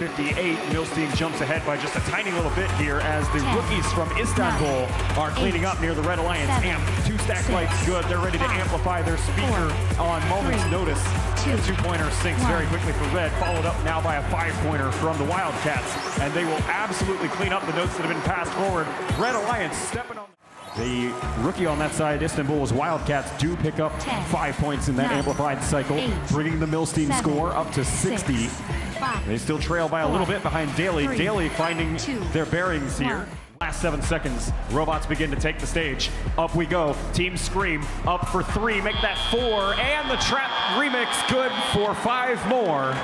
58. Milstein jumps ahead by just a tiny little bit here as the rookies from Istanbul are cleaning up near the Red Alliance. Amp, 2 stack lights good. They're ready to amplify their speaker on moment's notice. The 2-pointer sinks very quickly for Red, followed up now by a 5-pointer from the Wildcats. And they will absolutely clean up the notes that have been passed forward. Red Alliance stepping on. The rookie on that side, Istanbul's Wildcats, do pick up 5 points in that amplified cycle, bringing the Milstein score up to 60. They still trail by a little bit behind Daly. Daly finding their bearings here. Last 7 seconds, robots begin to take the stage. Up we go, Team Scream up for 3, make that 4, and the trap remix good for 5 more.